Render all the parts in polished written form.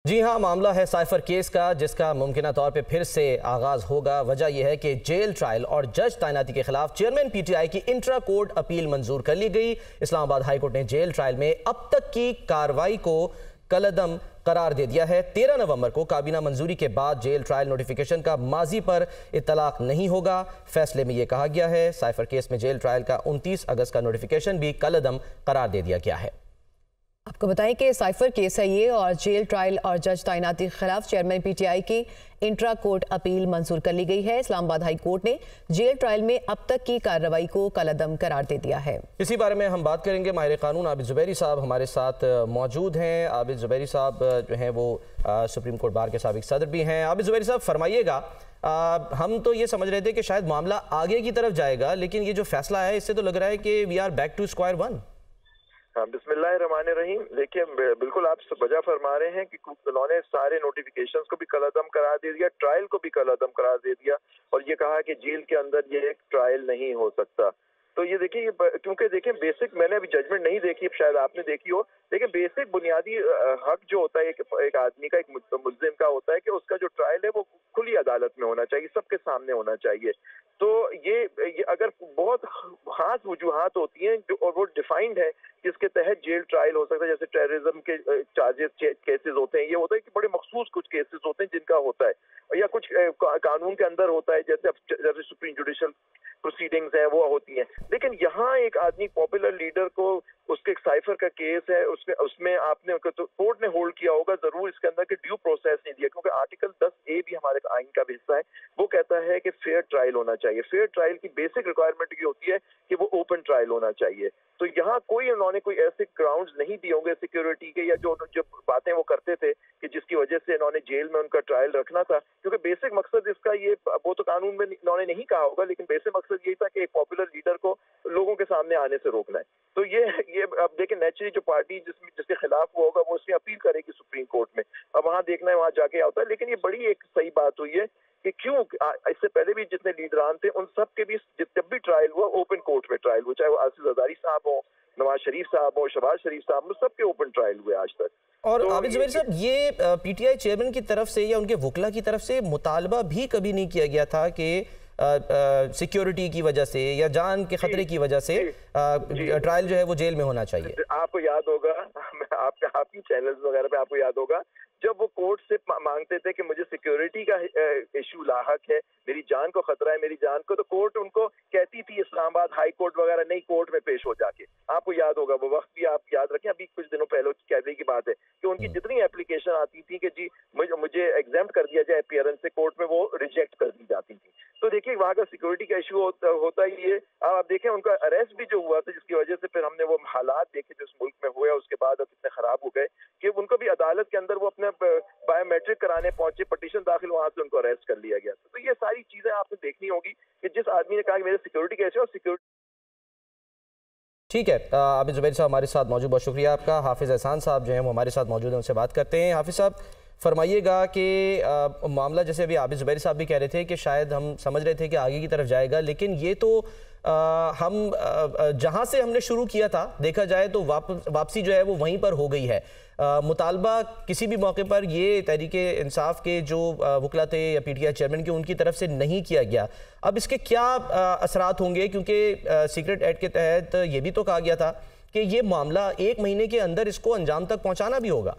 جی ہاں، معاملہ ہے سائفر کیس کا جس کا ممکنہ طور پہ پھر سے آغاز ہوگا۔ وجہ یہ ہے کہ جیل ٹرائل اور جج تعیناتی کے خلاف چیئرمین پی ٹی آئی کی انٹرا کورٹ اپیل منظور کر لی گئی۔ اسلام آباد ہائی کورٹ نے جیل ٹرائل میں اب تک کی کارروائی کو کالعدم قرار دے دیا ہے۔ 13 نومبر کو کابینہ منظوری کے بعد جیل ٹرائل نوٹیفیکیشن کا ماضی پر اطلاق نہیں ہوگا۔ فیصلے میں یہ کہا گیا ہے سائفر کیس میں جیل ٹرائل کا 29 اگست کا نوٹیفیکیشن بھی کالعدم قرار دے دیا گیا ہے۔ آپ کو بتائیں کہ سائفر کیس ہے یہ اور جیل ٹرائل اور جج تعیناتی کے خلاف چیئرمین پی ٹی آئی کی انٹرا کورٹ اپیل منظور کر لی گئی ہے۔ اسلام آباد ہائی کورٹ نے جیل ٹرائل میں اب تک کی کارروائی کو کالعدم قرار دے دیا ہے۔ اسی بارے میں ہم بات کریں گے۔ ماہر قانون عابد زبیری صاحب ہمارے ساتھ موجود ہیں۔ عابد زبیری صاحب جو ہیں وہ سپریم کورٹ بار کے سابق صدر بھی ہیں۔ عابد زبیری صاحب فرمائیے گا، ہم تو یہ سمجھ رہے تھے کہ شاید معاملہ آگے کی طرف جائے گا، لیکن یہ جو فیصلہ ہے اس سے تو لگ رہا ہے کہ we are back to square one. بسم اللہ الرحمن الرحیم۔ دیکھیے بالکل آپ وجہ فرما رہے ہیں کہ انہوں نے سارے نوٹیفیکیشنز کو بھی کالعدم قرار دے دیا، ٹرائل کو بھی کالعدم قرار دے دیا اور یہ کہا کہ جیل کے اندر یہ ایک ٹرائل نہیں ہو سکتا۔ تو یہ دیکھیں کیونکہ دیکھیں بیسک میں نے ابھی ججمنٹ نہیں دیکھی، شاید آپ نے دیکھی ہو، لیکن بیسک بنیادی حق جو ہوتا ہے ایک آدمی کا، ایک ملزم کا ہوتا ہے کہ اس کا جو ٹرائل ہے وہ کھلی عدالت میں ہونا چاہیے، سب کے سامنے ہونا چاہیے۔ تو یہ اگر بہت خاص وجوہات ہوتی ہیں جو اور وہ ڈیفائنڈ ہے جس کے تحت جیل ٹرائل ہو سکتا ہے، جیسے ٹیررزم کے چارجز کیسز ہوتے ہیں، یہ ہوتا ہے کہ بڑے مخصوص کچھ کیسز ہوتے ہیں جن کا ہوتا ہے، یا کچھ قانون کے اندر ہوتا ہے جیسے سپریم جوڈیشل پروسیڈنگز ہیں وہ ہوتی ہیں۔ لیکن یہاں ایک آدمی پاپولر لیڈر کو اس کے ایک سائفر کا کیس ہے، اس میں آپ نے کورٹ نے ہولڈ کیا ہوگا ضرور اس کے اندر کہ ڈیو پروسیس نہیں دیا، کیونکہ آرٹیکل 10A بھی ہمارے آئین کا بھی حصہ ہے، وہ کہتا ہے کہ فیئر ٹرائل ہونا چاہیے۔ فیئر ٹرائل کی بیسک ریکوائرمنٹ یہ ہوتی ہے کہ وہ اوپن ٹرائل ہونا چاہیے۔ تو یہاں انہوں نے کوئی ایسے گراؤنڈز نہیں دیے ہوں گے سیکیورٹی کے، یا جو باتیں وہ کرتے تھے کہ جس کی وجہ سے انہوں نے جیل میں ان کا ٹرائل رکھنا تھا، کیونکہ بیسک مقصد اس کا یہ، وہ تو قانون میں انہوں نے نہیں کہا ہوگا، لیکن بیسک مقصد یہی تھا کہ ایک پاپولر لیڈر کو لوگوں کے سامنے آنے سے روکنا ہے۔ تو یہ اب دیکھیں نیچرلی جو پارٹی جس کے خلاف وہ ہوگا وہ اس میں اپیل کرے گی سپریم کورٹ میں، اب وہاں دیکھنا ہے وہاں جا کے آتا ہے۔ لیکن یہ بڑی ایک صحیح بات ہوئی ہے کہ کیوں اس سے پہلے بھی جتنے لیڈران تھے ان سب کے بھی جب بھی ٹرائل ہوا اوپن کورٹ میں ٹرائل ہوا، چاہے وہ آصف زرداری صاحب ہوں، نواز شریف صاحب ہوں، شہباز شریف صاحب، سب کے اوپن ٹرائل ہوئے آج تک۔ اور عابد زبیری صاحب، یہ پی ٹی آئی چیئرمین کی طرف سے یا ان کے وکلا کی طرف سے مطالبہ بھی کبھی نہیں کیا گیا تھا کہ سیکیورٹی کی وجہ سے یا جان کے خطرے کی وجہ سے ٹرائل جو ہے وہ جیل میں ہونا چاہیے؟ آپ کو یاد ہوگا، آپ کی چینلز وغیرہ پہ آپ کو یاد ہوگا جب وہ کورٹ سے مانگتے تھے کہ مجھے سیکیورٹی کا ایشو لاحق ہے، میری جان کو خطرہ ہے، میری جان کو، تو کورٹ ان کو کہتی تھی اسلام آباد ہائی کورٹ وغیرہ نہیں کورٹ میں پیش ہو جا کے۔ آپ کو یاد ہوگا وہ وقت بھی، آپ یاد رکھیں، ابھی کچھ دنوں پہلے کہنے کی بات ہے کہ ان کی جتنی اپلیکیشن آتی تھی کہ جی مجھے ایگزیمپٹ کر دیا جائے اپیئرنس سے، کورٹ میں وہ ریجیکٹ کر دی جاتی تھی۔ تو دیکھیے وہاں کا سیکیورٹی کا ایشو ہوتا ہی ہے۔ آپ دیکھیں ان کا اریسٹ بھی جو ہوا تھا، جس کی وجہ سے پھر ہم نے وہ حالات دیکھے جو اس ملک میں ہوئے، اس کے بعد اب اتنے خراب ہو گئے کہ ان کو بھی عدالت کے اندر وہ اپنے بایو میٹرک کرانے پہنچے، پٹیشن داخل، وہاں سے ان کو اریسٹ کر لیا گیا تھا۔ تو یہ ساری چیزیں آپ نے دیکھنی ہوگی کہ جس آدمی نے کہا کہ میرے سیکیورٹی کا ایشو اور سیکیورٹی۔ ٹھیک ہے، عابد زبیری صاحب ہمارے ساتھ موجود، بہت شکریہ آپ کا۔ حافظ احسان صاحب جو ہیں وہ ہمارے ساتھ موجود ہیں، ان سے بات کرتے ہیں۔ حافظ صاحب فرمائیے گا کہ معاملہ جیسے ابھی عابد زبیری صاحب بھی کہہ رہے تھے کہ شاید ہم سمجھ رہے تھے کہ آگے کی طرف جائے گا، لیکن یہ تو ہم جہاں سے ہم نے شروع کیا تھا دیکھا جائے تو واپسی جو ہے وہ وہیں پر ہو گئی ہے۔ مطالبہ کسی بھی موقع پر یہ تحریک انصاف کے جو وکلا تھے یا پی ٹی آئی چیئرمین کے ان کی طرف سے نہیں کیا گیا، اب اس کے کیا اثرات ہوں گے؟ کیونکہ سیکرٹ ایکٹ کے تحت یہ بھی تو کہا گیا تھا کہ یہ معاملہ 1 مہینے کے اندر اس کو انجام تک پہنچانا بھی ہوگا۔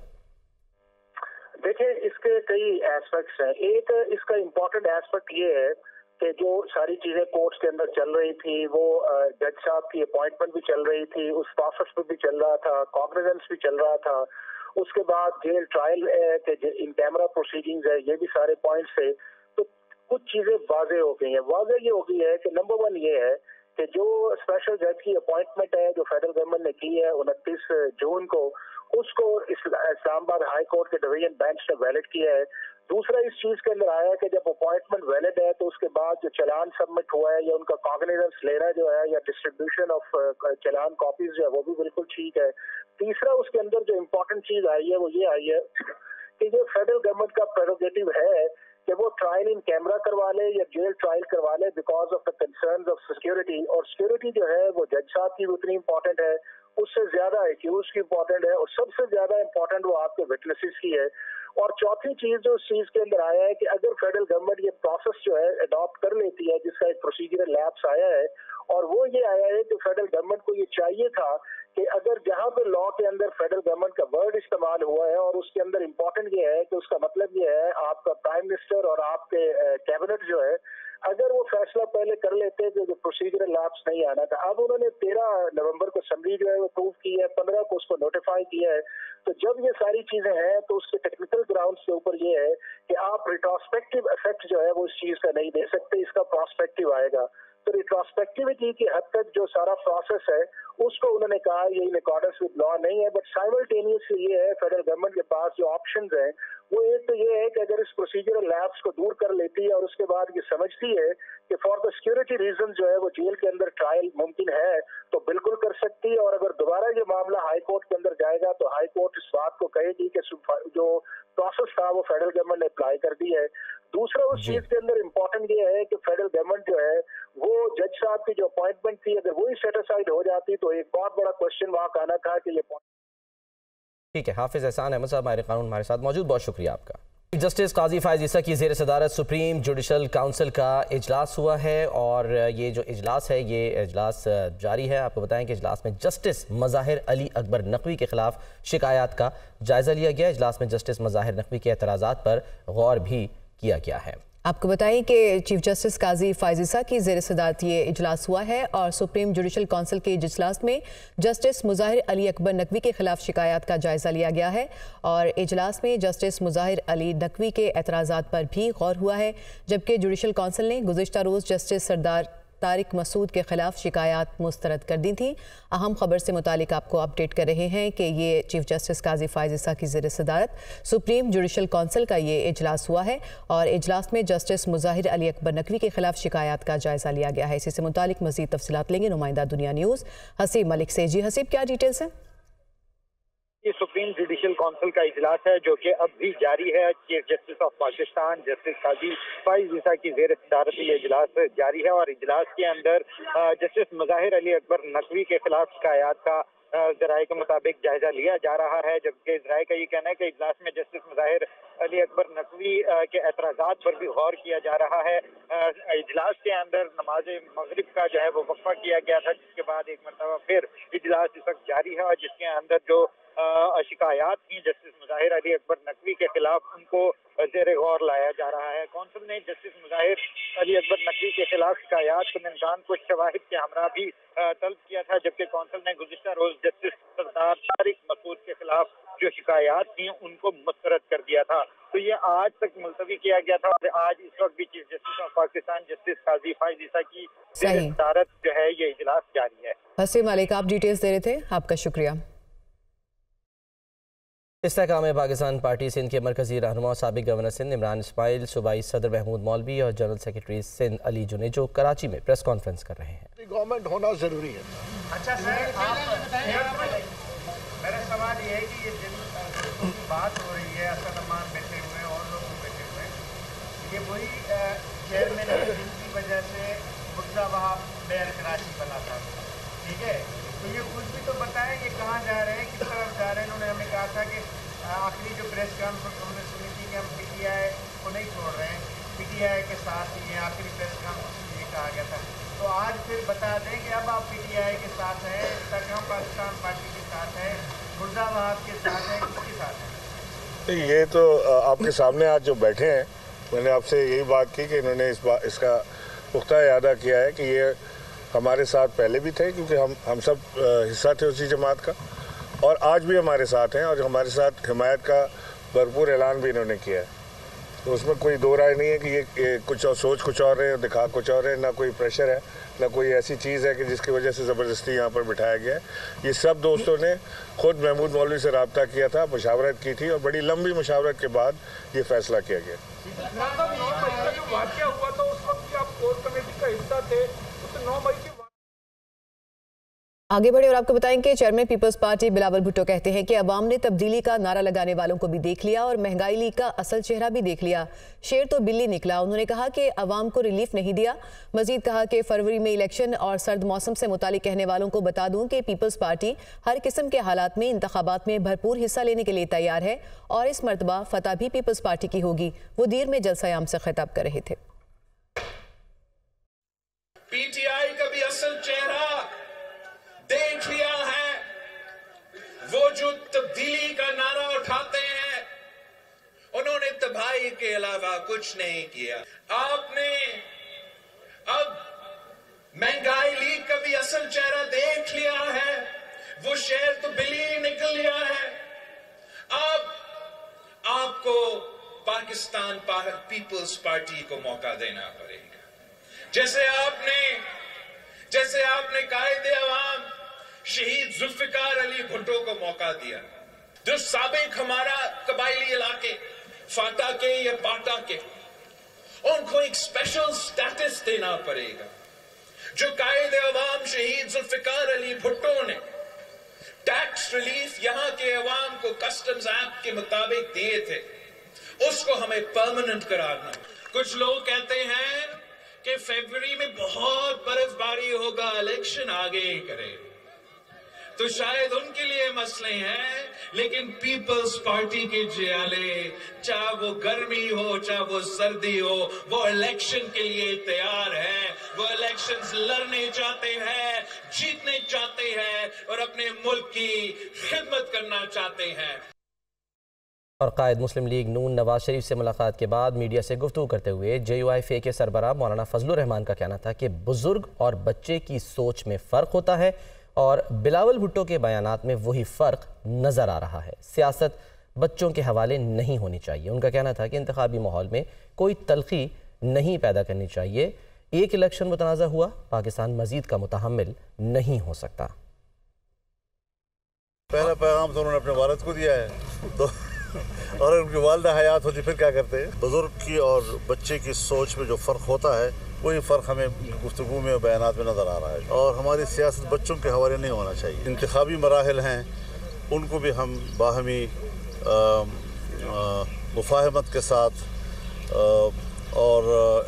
دیکھیں اس کے کئی ایسپیکٹس ہیں۔ ایک اس کا امپورٹنٹ ایسپیکٹ یہ ہے کہ جو ساری چیزیں کورٹس کے اندر چل رہی تھی، وہ جج صاحب کی اپوائنٹمنٹ بھی چل رہی تھی، اس پروسیس پہ بھی چل رہا تھا، کاگنیزنس بھی چل رہا تھا، اس کے بعد جیل ٹرائل کہ ان کیمرا پروسیڈنگز ہے، یہ بھی سارے پوائنٹس تھے۔ تو کچھ چیزیں واضح ہو گئی ہیں۔ واضح یہ ہو گئی ہے کہ نمبر 1 یہ ہے کہ جو اسپیشل جج کی اپوائنٹمنٹ ہے جو فیڈرل گورنمنٹ نے کی ہے 29 جون کو، اس کو اسلام آباد ہائی کورٹ کے ڈویژن بینچ نے ویلڈ کیا ہے۔ دوسرا اس چیز کے اندر آیا ہے کہ جب اپوائنٹمنٹ ویلڈ ہے تو اس کے بعد جو چلان سبمٹ ہوا ہے یا ان کا کاگنیزنس لینا جو ہے یا ڈسٹریبیوشن آف چلان کاپیز جو ہے وہ بھی بالکل ٹھیک ہے۔ تیسرا اس کے اندر جو امپورٹنٹ چیز آئی ہے وہ یہ آئی ہے کہ جو فیڈرل گورنمنٹ کا پریروگیٹو ہے کہ وہ ٹرائل ان کیمرا کروا لے یا جیل ٹرائل کروا لے because of the concerns of security, اور سیکیورٹی جو ہے وہ جج صاحب کی بھی اتنی امپورٹنٹ ہے، اس سے زیادہ ایکیوز کی امپورٹنٹ ہے، اور سب سے زیادہ امپورٹنٹ وہ آپ کے وٹنسز کی ہے۔ और चौथी चीज जो इस चीज के अंदर आया है कि अगर फेडरल गवर्नमेंट ये प्रोसेस जो है अडॉप्ट कर लेती है, जिसका एक प्रोसीजरल लैप्स आया है, और वो ये आया है कि फेडरल गवर्नमेंट को ये चाहिए था कि अगर जहां पे लॉ के अंदर फेडरल गवर्नमेंट का वर्ड इस्तेमाल हुआ है और उसके अंदर इम्पोर्टेंट ये है कि उसका मतलब ये है आपका प्राइम मिनिस्टर और आपके कैबिनेट जो है, अगर वो फैसला पहले कर लेते कि प्रोसीजरल लैप्स नहीं आना था। अब उन्होंने 13 नवंबर को समरी जो है वो प्रूव की है, 15 को उसको नोटिफाई किया है। तो जब ये सारी चीजें हैं तो उसके टेक्निकल ग्राउंड्स के ऊपर ये है कि आप रिट्रोस्पेक्टिव इफेक्ट जो है वो इस चीज का नहीं दे सकते, इसका प्रोस्पेक्टिव आएगा। तो रिट्रोस्पेक्टिविटी की हद तक जो सारा प्रोसेस है उसको उन्होंने कहा ये इन अकॉर्डेंस विद लॉ नहीं है, बट साइमल्टेनियसली ये है फेडरल गवर्नमेंट के पास जो ऑप्शंस हैं वो एक तो ये है कि अगर इस प्रोसीजरल लैप्स को दूर कर लेती है और उसके बाद ये समझती है कि फॉर द सिक्योरिटी रीजन जो है वो जेल के अंदर ट्रायल मुमकिन है तो बिल्कुल कर सकती है, और अगर दोबारा ये मामला हाई कोर्ट के अंदर जाएगा तो हाई कोर्ट इस बात को कहेगी कि जो प्रोसेस था वो फेडरल गवर्नमेंट ने अप्लाई कर दी है। दूसरा उस चीज के अंदर इम्पोर्टेंट ये है कि फेडरल गवर्नमेंट जो है वो जज साहब की जो अपॉइंटमेंट थी अगर वही सेटिस्फाइड हो जाती तो एक बहुत बड़ा क्वेश्चन वहां का आना था कि ये। ठीक है, हाफिज एहसान अहमद साहब हमारे कानून हमारे साथ मौजूद, बहुत शुक्रिया आपका। जस्टिस काजी फायज ईसा की ज़ेर सदारत सुप्रीम जुडिशल काउंसिल का इजलास हुआ है और ये जो इजलास है ये इजलास जारी है। आपको बताएं कि इजलास में जस्टिस मज़ाहिर अली अकबर नकवी के खिलाफ शिकायत का जायज़ा लिया गया। इजलास में जस्टिस मज़ाहिर नकवी के एतराज़ात पर गौर भी किया गया है। आपको बताएं कि चीफ जस्टिस काजी फायज ईसा की ज़ेर सदारत ये इजलास हुआ है और सुप्रीम जुडिशल काउंसिल के इजलास में जस्टिस मुज़ाहिर अली अकबर नकवी के खिलाफ शिकायत का जायज़ा लिया गया है और इजलास में जस्टिस मुज़ाहिर अली नकवी के एतराज़ात पर भी गौर हुआ है, जबकि जुडिशल काउंसिल ने गुज़िश्ता रोज़ जस्टिस सरदार तारिक मसूद के खिलाफ शिकायत मुस्तरद कर दी थी। अहम खबर से मुतालिक आपको अपडेट कर रहे हैं कि ये चीफ जस्टिस काजी फायज ईसा की ज़ेर सदारत सुप्रीम जुडिशल काउंसिल का ये इजलास हुआ है और इजलास में जस्टिस मुज़ाहिर अली अकबर नकवी के खिलाफ शिकायत का जायज़ा लिया गया है। इसी से मुतालिक मज़ीद तफसीलात लेंगे नुमाइंदा दुनिया न्यूज़ हसीब मलिक से। जी हसीब, क्या डिटेल्स हैं? ये सुप्रीम जुडिशल काउंसिल का इजलास है जो कि अब भी जारी है। Chief justice of Pakistan justice Qazi Faez Isa की ज़ेर सदारत ये इजलास जारी है और इजलास के अंदर जस्टिस मुज़ाहिर अली अकबर नकवी के खिलाफ शिकायत का ज़राए के मुताबिक जायजा लिया जा रहा है, जबकि ज़राए का ये कहना है कि इजलास में जस्टिस मुज़ाहिर अली अकबर नकवी के एतराज़ात पर भी गौर किया जा रहा है। इजलास के अंदर नमाज मगरिब का जो है वो वक्फा किया गया था, जिसके बाद एक मरतबा फिर इजलास इस वक्त जारी है और जिसके अंदर जो शिकायत थी जस्टिस मुज़ाहिर अली अकबर नकवी के खिलाफ उनको ज़ेर गौर लाया जा रहा है। कौंसिल ने जस्टिस मुज़ाहिर अली अकबर नकवी के खिलाफ शिकायत के निमटान को शवाहिद के हमरा भी तलब किया था, जबकि कौंसिल ने गुज़िश्ता रोज़ जस्टिस सरदार तारिक मसूद के खिलाफ जो शिकायत थी उनको मुस्तरद कर दिया था। तो ये आज तक मुलतवी किया गया था और आज इस वक्त भी chief justice of Pakistan justice Qazi Faez Isa की सदारत जो है ये इजलास जारी है। हसीब मलिक, आप डिटेल्स दे रहे थे, आपका शुक्रिया। इस्तेहकाम पाकिस्तान पार्टी सिंध के मरकजी रहनुमा साबिक गवर्नर सिंध इमरान इस्माइल, सूबाई सदर महमूद मौलवी और जनरल सेक्रेटरी सिंध अली जुनेजो कराची में प्रेस कॉन्फ्रेंस कर रहे हैं। गवर्नमेंट होना जरूरी है। अच्छा सर, मेरा सवाल ये है कि ये जिन बात हो रही है, असद अमान बैठे हुए और लोग बैठे हुए, ये वही चेयरमैन है जिनकी वजह से मुर्जा वहाब मेयर कराची बना था, ठीक है? तो ये कुछ भी तो बताएं, ये कहाँ जा रहे हैं, किस तरफ जा रहे हैं? इन्होंने हमें कहा था कि आखिरी जो प्रेस कॉन्फ्रेंस हमने सुनी थी कि हम PTI को नहीं छोड़ रहे हैं, PTI के साथ ही है। आखिरी प्रेस कॉन्फ्रेंस में ये कहा गया था। तो आज फिर बता दें कि अब आप PTI के साथ हैं, इस्तेहकाम पाकिस्तान पार्टी के साथ हैं, मुर्जा वहाब के साथ हैं, किसके साथ हैं? ये तो आपके सामने आज जो बैठे हैं, मैंने आपसे यही बात की कि इन्होंने इसका पुख्ता इरादा किया है कि ये हमारे साथ पहले भी थे, क्योंकि हम सब हिस्सा थे उसी जमात का, और आज भी हमारे साथ हैं और हमारे साथ हिमायत का भरपूर ऐलान भी इन्होंने किया है। तो उसमें कोई दो राय नहीं है कि ये कुछ और सोच कुछ और है, दिखा कुछ और है, ना कोई प्रेशर है, ना कोई ऐसी चीज़ है कि जिसकी वजह से ज़बरदस्ती यहाँ पर बिठाया गया है। ये सब दोस्तों ने खुद महमूद मौलवी से रब्ता किया था, मुशावरत की थी और बड़ी लंबी मुशावरत के बाद ये फैसला किया गया। वाक़या हुआ तो उस वक्त आप कोर कमेटी का हिस्सा थे, उस 9 मई आगे बढ़े और आपको बताएं कि चेयरमैन पीपल्स पार्टी बिलावल भुट्टो कहते हैं कि अवाम ने तब्दीली का नारा लगाने वालों को भी देख लिया और महंगाई लीग का असल चेहरा भी देख लिया। शेर तो बिल्ली निकला। उन्होंने कहा कि अवाम को रिलीफ नहीं दिया। मजीद कहा कि फरवरी में इलेक्शन और सर्द मौसम से मुतालिक कहने वालों को बता दूं कि पीपल्स पार्टी हर किस्म के हालात में इंतखाबात में भरपूर हिस्सा लेने के लिए तैयार है और इस मरतबा फतह भी पीपल्स पार्टी की होगी। वो दीर में जलसा-ए-आम से खिताब कर रहे थे। पीटीआई का भी असल चेहरा देख लिया है। वो जो तब्दीली का नारा उठाते हैं, उन्होंने तबाही के अलावा कुछ नहीं किया। आपने अब महंगाई लीग का भी असल चेहरा देख लिया है। वो शेर तो बिल्ली निकल लिया है। अब आपको पाकिस्तान पीपल्स पार्टी को मौका देना पड़ेगा। जैसे आपने कायदे अवाम शहीद जुल्फिकार अली भुट्टो को मौका दिया, जो साबिक हमारा कबायली इलाके फाटा के या बाटा के, उनको एक स्पेशल स्टेटस देना पड़ेगा। जो कायदे अवाम शहीद जुल्फिकार अली भुट्टो ने टैक्स रिलीफ यहां के अवाम को कस्टम्स एक्ट के मुताबिक दिए थे, उसको हमें परमानेंट कराना। कुछ लोग कहते हैं कि फरवरी में बहुत बर्फबारी होगा, इलेक्शन आगे ही करें, तो शायद उनके लिए मसले हैं, लेकिन पीपल्स पार्टी के जियाले, चाहे वो गर्मी हो चाहे वो सर्दी हो, वो इलेक्शन के लिए तैयार है। वो इलेक्शंस लड़ने चाहते हैं, जीतने चाहते हैं और अपने मुल्क की खिदमत करना चाहते हैं। और कायद मुस्लिम लीग नून नवाज शरीफ से मुलाकात के बाद मीडिया से गुफ्तगू करते हुए JUIF के सरबराह मौलाना फजलुर रहमान का कहना था कि बुजुर्ग और बच्चे की सोच में फ़र्क होता है और बिलावल भुट्टो के बयानात में वही फ़र्क नज़र आ रहा है। सियासत बच्चों के हवाले नहीं होनी चाहिए। उनका कहना था कि इंतखाबी माहौल में कोई तलखी नहीं पैदा करनी चाहिए। एक इलेक्शन मुतनाज़ा हुआ, पाकिस्तान मज़ीद का मुतहम्मिल नहीं हो सकता। पहला पैगाम तो उन्होंने अपने वालिद को दिया है, तो और उनकी वालिदा हयात होती फिर क्या करते हैं। बुजुर्ग की और बच्चे की सोच में जो फ़र्क होता है, वही फ़र्क हमें गुफ्तगू में और बयानात में नज़र आ रहा है। और हमारी सियासत बच्चों के हवाले नहीं होना चाहिए। इंतखाबी मराहिल हैं, उनको भी हम बाहमी मुफाहमत के साथ और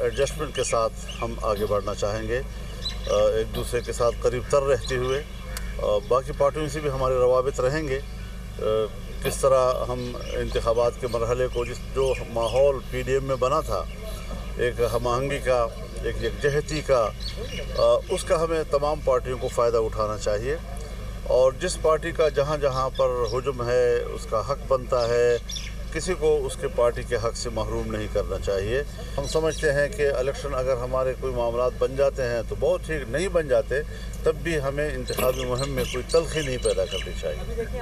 एडजस्टमेंट के साथ हम आगे बढ़ना चाहेंगे, एक दूसरे के साथ करीब तर रहते हुए। बाकी पार्टियों से भी हमारे रवाबित रहेंगे। किस तरह हम इंतखाबात के मरहले को, जो माहौल PDM में बना था, एक हम आहंगी का, एक यकजहती का, उसका हमें तमाम पार्टियों को फ़ायदा उठाना चाहिए। और जिस पार्टी का जहाँ जहाँ पर हुजूम है, उसका हक बनता है, किसी को उसके पार्टी के हक से महरूम नहीं करना चाहिए। हम समझते हैं कि इलेक्शन अगर हमारे कोई मामलात बन जाते हैं तो बहुत ठीक, नहीं बन जाते तब भी हमें इंतखाबी मुहिम में कोई तलखी नहीं पैदा करनी चाहिए।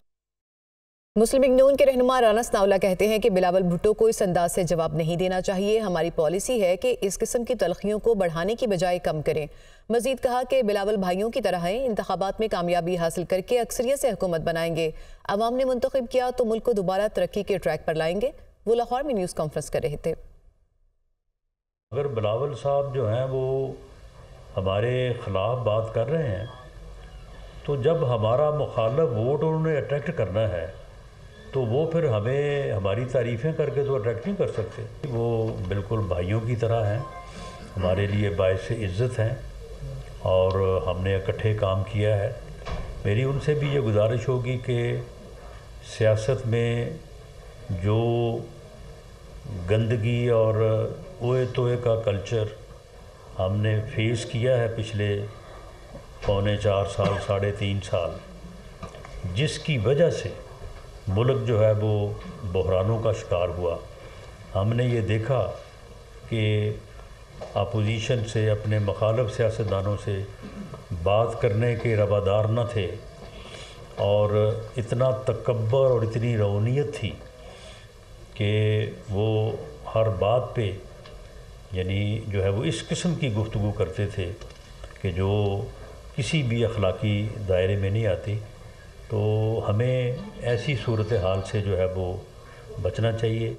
मुस्लिम लीग नून के रहनुमा राना सनाउल्लाह कहते हैं कि बिलावल भुट्टो को इस अंदाज से जवाब नहीं देना चाहिए। हमारी पॉलिसी है कि इस किस्म की तलखियों को बढ़ाने की बजाय कम करें। मजीद कहा कि बिलावल भाइयों की तरह हैं, इंतखाबात में कामयाबी हासिल करके अक्सरियत से हुकूमत बनाएंगे। अवाम ने मुंतखब किया तो मुल्क को दोबारा तरक्की के ट्रैक पर लाएंगे। वो लाहौर में न्यूज़ कॉन्फ्रेंस कर रहे थे। अगर बिलावल साहब जो हैं वो हमारे ख़िलाफ़ बात कर रहे हैं, तो जब हमारा मुखालफ वोट उन्हें अट्रैक्ट करना है तो वो फिर हमें हमारी तारीफ़ें करके तो अट्रैक्ट नहीं कर सकते। वो बिल्कुल भाइयों की तरह हैं, हमारे लिए बाइस इज़्ज़त हैं और हमने इकट्ठे काम किया है। मेरी उनसे भी ये गुजारिश होगी कि सियासत में जो गंदगी और ओए तोए का कल्चर हमने फेस किया है पिछले पौने 4 साल, 3.5 साल, जिसकी वजह से मुल्क जो है वो बहरानों का शिकार हुआ। हमने ये देखा कि अपोजिशन से, अपने मुखालिफ सियासतदानों से बात करने के रवादार न थे और इतना तकब्बर और इतनी रौनियत थी कि वो हर बात पे यानी जो है वो इस किस्म की गुफ्तगू करते थे कि जो किसी भी अखलाकी दायरे में नहीं आती। तो हमें ऐसी सूरत हाल से जो है वो बचना चाहिए।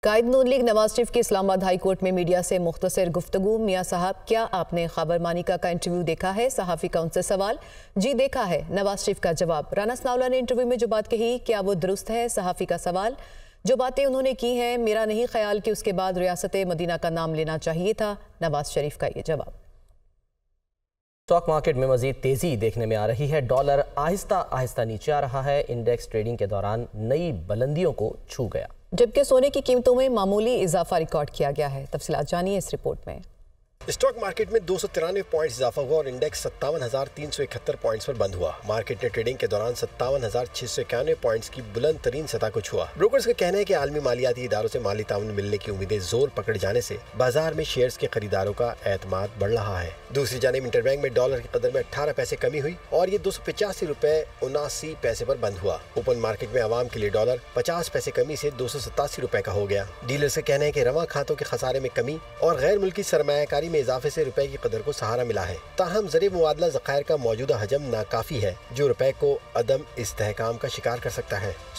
قائد نون لیگ نواز شریف کی اسلام آباد ہائی کورٹ میں میڈیا سے مختصر گفتگو۔ میاں صاحب، کیا آپ نے خابر مانیکا کا انٹرویو دیکھا ہے؟ صحافی کا ان سے سوال، جی دیکھا ہے، نواز شریف کا جواب۔ رانا ثناءاللہ نے انٹرویو میں جو بات کہی، کیا وہ درست ہے؟ صحافی کا سوال، جو باتیں انہوں نے کی ہیں میرا نہیں خیال کہ اس کے بعد ریاست مدینہ کا نام لینا چاہیے تھا۔ نواز شریف کا یہ جواب۔ اسٹاک مارکیٹ میں مزید تیزی دیکھنے میں آ رہی ہے۔ ڈالر آہستہ آہستہ نیچے آ رہا ہے۔ انڈیکس ٹریڈنگ کے دوران نئی بلندیوں کو چھو گیا، جبکہ سونے کی قیمتوں میں معمولی اضافہ ریکارڈ کیا گیا ہے۔ تفصیلات جانیے اس رپورٹ میں۔ اسٹاک مارکیٹ میں 293 پوائنٹس اضافہ ہوا اور انڈیکس 57,371 پوائنٹس پر بند ہوا۔ مارکیٹ نے ٹریڈنگ کے دوران 57,691 پوائنٹس کی بلند ترین سطح کو چھوا۔ بروکرز کا کہنا ہے کہ عالمی مالیاتی اداروں سے مالی تعاون ملنے کی امیدیں زور پکڑ جانے سے بازار میں شیئرز کے خریداروں کا اعتماد بڑھ رہا ہے۔ دوسری جانب انٹر بینک میں ڈالر کی قدر میں 18 پیسے کمی ہوئی اور یہ 285 روپے 79 پیسے پر بند ہوا۔ اوپن مارکیٹ میں عوام کے لیے ڈالر 50 پیسے کمی سے 287 روپے کا ہو گیا۔ ڈیلرز کا کہنا ہے کہ رواں کھاتوں کے خسارے میں کمی اور غیر ملکی سرمایہ کاری میں اضافے سے روپے کی قدر کو سہارا ملا ہے۔ تاہم زر مبادلہ ذخائر کا موجودہ حجم ناکافی ہے جو روپے کو عدم استحکام کا شکار کر سکتا ہے۔